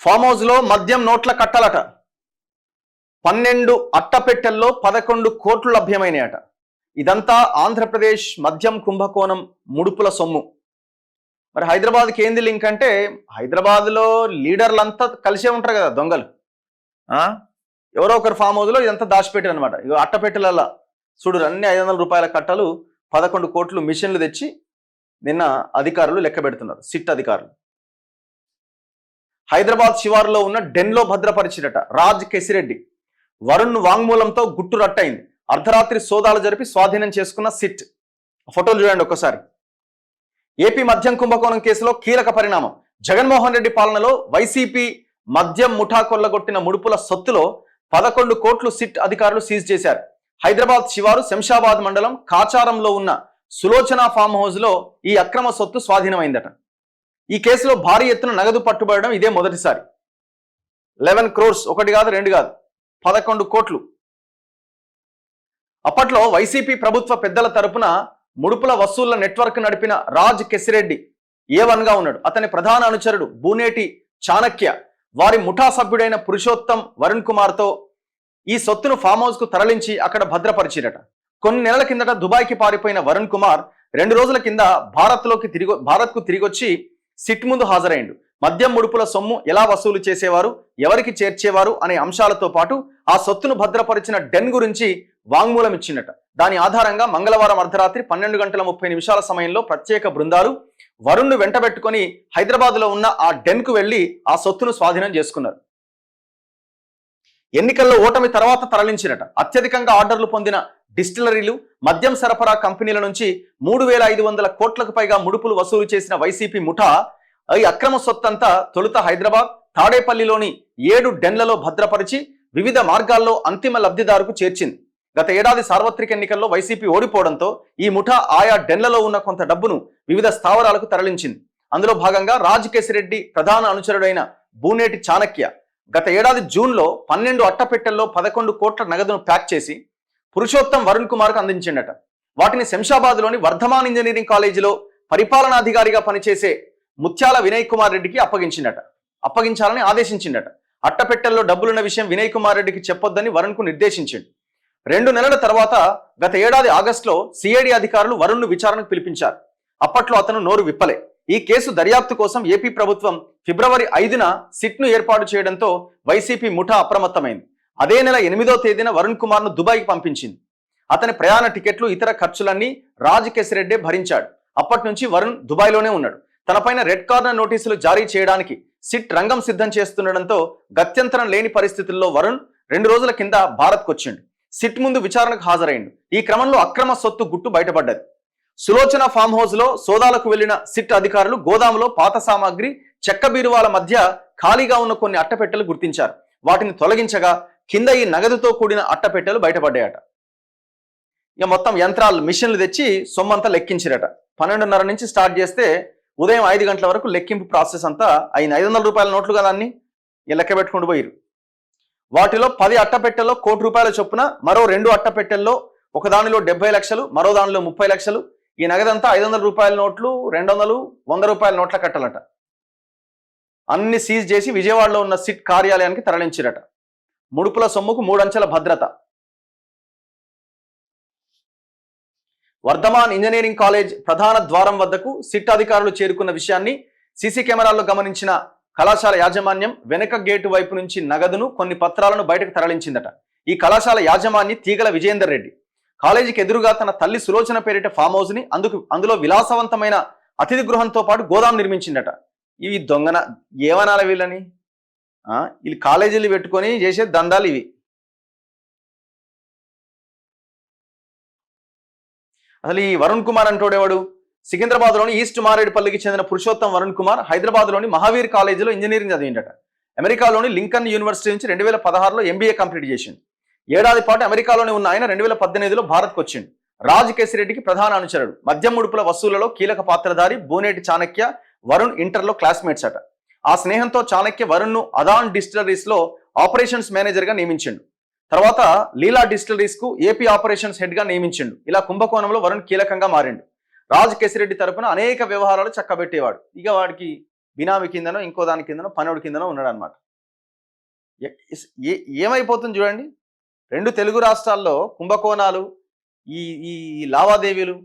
Farm house లో మద్యం నోట్ల కట్టలట. 12 అట్టపెట్టెల్లో 11 కోట్లు లభ్యమైనయట. ఇదంతా ఆంధ్రప్రదేశ్ మద్యం కుంభకోణం ముడుపుల సొమ్ము. మరి హైదరాబాద్కి ఏంది లింక్ అంటే, హైదరాబాద్లో లీడర్లంతా కలిసే ఉంటారు కదా దొంగలు. ఎవరో ఒకరు ఫామ్ హౌస్లో ఇదంతా దాచిపెట్టారు అనమాట. ఇక అట్టపెట్టెలల్లా చూడు అన్ని 500 రూపాయల కట్టలు 11 కోట్లు మిషన్లు తెచ్చి నిన్న అధికారులు లెక్క పెడుతున్నారు, సిట్ అధికారులు. హైదరాబాద్ శివారులో ఉన్న డెన్లో భద్రపరిచిరట రాజ్ కెసిరెడ్డి. వరుణ్ వాంగ్మూలంతో గుట్టు రట్టయింది. అర్ధరాత్రి సోదాలు జరిపి స్వాధీనం చేసుకున్న సిట్. ఫోటోలు చూడండి ఒక్కసారి. ఏపీ మద్యం కుంభకోణం కేసులో కీలక పరిణామం. జగన్మోహన్ రెడ్డి పాలనలో వైసీపీ మద్యం ముఠా కొల్లగొట్టిన ముడుపుల సొత్తులో 11 కోట్లు సిట్ అధికారులు సీజ్ చేశారు. హైదరాబాద్ శివారు శంషాబాద్ మండలం కాచారంలో ఉన్న సులోచన ఫామ్ హౌస్ లో ఈ అక్రమ సొత్తు స్వాధీనమైందట. ఈ కేసులో భారీ ఎత్తున నగదు పట్టుబడడం ఇదే మొదటిసారి. 11 క్రోర్స్, ఒకటి కాదు రెండు కాదు, 11 కోట్లు. అప్పట్లో వైసీపీ ప్రభుత్వ పెద్దల తరపున ముడుపుల వసూళ్ల నెట్వర్క్ నడిపిన రాజ్ కెసిరెడ్డి A1 గా ఉన్నాడు. అతని ప్రధాన అనుచరుడు బూనేటి చాణక్య వారి ముఠా సభ్యుడైన పురుషోత్తం వరుణ్ కుమార్తో ఈ సొత్తును ఫామ్ హౌస్ కు తరలించి అక్కడ భద్రపరిచిరట. కొన్ని నెలల కిందట దుబాయ్కి పారిపోయిన వరుణ్ కుమార్ 2 రోజుల కింద భారత్కు తిరిగొచ్చి సిట్ ముందు హాజరైండు. మద్యం ముడుపుల సొమ్ము ఎలా వసూలు చేసేవారు, ఎవరికి చేర్చేవారు అనే అంశాలతో పాటు ఆ సొత్తును భద్రపరిచిన డెన్ గురించి వాంగ్మూలం ఇచ్చినట. దాని ఆధారంగా మంగళవారం అర్ధరాత్రి 12:30 సమయంలో ప్రత్యేక బృందాలు వరుణ్ను వెంటబెట్టుకొని హైదరాబాద్లో ఉన్న ఆ డెన్ కు వెళ్లి ఆ సొత్తును స్వాధీనం చేసుకున్నారు. ఎన్నికల్లో ఓటమి తర్వాత తరలించినట. అత్యధికంగా ఆర్డర్లు పొందిన డిస్టిలరీలు, మద్యం సరఫరా కంపెనీల నుంచి 3,500 కోట్లకు పైగా ముడుపులు వసూలు చేసిన వైసీపీ ముఠా ఈ అక్రమ సొత్తంతా తొలుత హైదరాబాద్ తాడేపల్లిలోని 7 డెన్లలో భద్రపరిచి వివిధ మార్గాల్లో అంతిమ లబ్ధిదారుకు చేర్చింది. గత ఏడాది సార్వత్రిక ఎన్నికల్లో వైసీపీ ఓడిపోవడంతో ఈ ముఠా ఆయా డెన్లలో ఉన్న కొంత డబ్బును వివిధ స్థావరాలకు తరలించింది. అందులో భాగంగా రాజ్ కెసిరెడ్డి ప్రధాన అనుచరుడైన బూనేటి చాణక్య గత ఏడాది జూన్లో 12 అట్టపెట్టెల్లో 11 కోట్ల నగదును ప్యాక్ చేసి పురుషోత్తం వరుణ్ కుమార్కు అందించిండట. వాటిని శంషాబాద్లోని వర్ధమాన్ ఇంజనీరింగ్ కాలేజీలో పరిపాలనాధికారిగా పనిచేసే ముత్యాల వినయ్ కుమార్ రెడ్డికి అప్పగించాలని ఆదేశించిండట. అట్టపెట్టెల్లో డబ్బులున్న విషయం వినయ్ కుమార్ రెడ్డికి చెప్పొద్దని వరుణ్కు నిర్దేశించిండు. 2 నెలల తర్వాత గత ఏడాది ఆగస్టులో సిఐడి అధికారులు వరుణ్ను విచారణకు పిలిపించారు. అప్పట్లో అతను నోరు విప్పలే. ఈ కేసు దర్యాప్తు కోసం ఏపీ ప్రభుత్వం ఫిబ్రవరి 5న సిట్ను ఏర్పాటు చేయడంతో వైసీపీ ముఠా అప్రమత్తమైంది. అదే నెల 8వ తేదీన వరుణ్ కుమార్ను దుబాయ్కి పంపించింది. అతని ప్రయాణ టికెట్లు, ఇతర ఖర్చులన్నీ రాజ్ కెసిరెడ్డి భరించాడు. అప్పటి నుంచి వరుణ్ దుబాయ్లోనే ఉన్నాడు. తనపైన రెడ్ కార్నర్ నోటీసులు జారీ చేయడానికి సిట్ రంగం సిద్ధం చేస్తుండటంతో గత్యంతరం లేని పరిస్థితుల్లో వరుణ్ 2 రోజుల కింద భారత్కు వచ్చిండు. సిట్ ముందు విచారణకు హాజరైండు. ఈ క్రమంలో అక్రమ సొత్తు గుట్టు బయటపడ్డది. సులోచన ఫామ్ హౌస్ లో సోదాలకు వెళ్లిన సిట్ అధికారులు గోదాములో పాత సామాగ్రి, చెక్క బీరువాల మధ్య ఖాళీగా ఉన్న కొన్ని అట్టపెట్టెలు గుర్తించారు. వాటిని తొలగించగా కింద ఈ నగదుతో కూడిన అట్టపెట్టెలు బయటపడ్డాయట. ఇక మొత్తం యంత్రాలు, మిషన్లు తెచ్చి సొమ్మంతా లెక్కించిరట. 12:30 నుంచి స్టార్ట్ చేస్తే ఉదయం 5 గంటల వరకు లెక్కింపు ప్రాసెస్ అంతా అయిన 500 రూపాయల నోట్లు కదా అన్ని లెక్క పెట్టుకుంటూ పోయిరు. వాటిలో 10 అట్టపెట్టెల్లో ₹1,00,00,000 చొప్పున, మరో 2 అట్టపెట్టెల్లో ఒక దానిలో 70 లక్షలు, మరో దానిలో 30 లక్షలు. ఈ నగదంతా 500 రూపాయల నోట్లు, 200, 100 రూపాయల నోట్ల కట్టలట. అన్ని సీజ్ చేసి విజయవాడలో ఉన్న సిట్ కార్యాలయానికి తరలించిరట. ముడుపుల సొమ్ముకు 3 అంచెల భద్రత. వర్ధమాన్ ఇంజనీరింగ్ కాలేజ్ ప్రధాన ద్వారం వద్దకు సిట్ అధికారులు చేరుకున్న విషయాన్ని సీసీ కెమెరాల్లో గమనించిన కళాశాల యాజమాన్యం వెనక గేటు వైపు నుంచి నగదును, కొన్ని పత్రాలను బయటకు తరలించిందట. ఈ కళాశాల యాజమాన్య తీగల విజయేందర్ రెడ్డి కాలేజీకి ఎదురుగా తన తల్లి సులోచన పేరిట ఫామ్ హౌస్ ని, అందులో విలాసవంతమైన అతిథి గృహంతో పాటు గోదాం నిర్మించిందట. ఇవి దొంగన ఏమనాలి వీళ్ళని? వీళ్ళు కాలేజీలు పెట్టుకొని చేసే దందాలు ఇవి. అసలు ఈ వరుణ్ కుమార్ అంటోడేవాడు? సికింద్రాబాద్లోని ఈస్ట్ మారేడుపల్లికి చెందిన పురుషోత్తం వరుణ్ కుమార్ హైదరాబాద్లోని మహావీర్ కాలేజీలో ఇంజనీరింగ్ చదివిండట. అమెరికాలోని లింకన్ యూనివర్సిటీ నుంచి 2016లో MBA కంప్లీట్ చేసిండు. ఏడాది పాటు అమెరికాలోనే ఉన్న ఆయన 2018లో భారత్కు వచ్చిండు. రాజ్ కెసిరెడ్డికి ప్రధాన అనుచరుడు. మద్యం ముడుపుల వసూళ్లలో కీలక పాత్రధారి బూనేటి చాణక్య, వరుణ్ ఇంటర్లో క్లాస్మేట్స్ అట. ఆ స్నేహంతో చాణక్య వరుణ్ను అదాన్ డిస్టిలరీస్ లో ఆపరేషన్స్ మేనేజర్ గా నియమించిండు. తర్వాత లీలా డిస్టిలరీస్ కు ఏపీ ఆపరేషన్స్ హెడ్ గా నియమించిండు. ఇలా కుంభకోణంలో వరుణ్ కీలకంగా మారిండు. రాజ్ కెసిరెడ్డి తరపున అనేక వ్యవహారాలు చక్కబెట్టేవాడు. ఇక వాడికి బినామీ కిందనో ఇంకో దాని కిందనో పనోడి కిందనో ఉన్నాడు అనమాట. ఏమైపోతుంది చూడండి. 2 తెలుగు రాష్ట్రాల్లో కుంభకోణాలు, ఈ ఈ లావాదేవీలు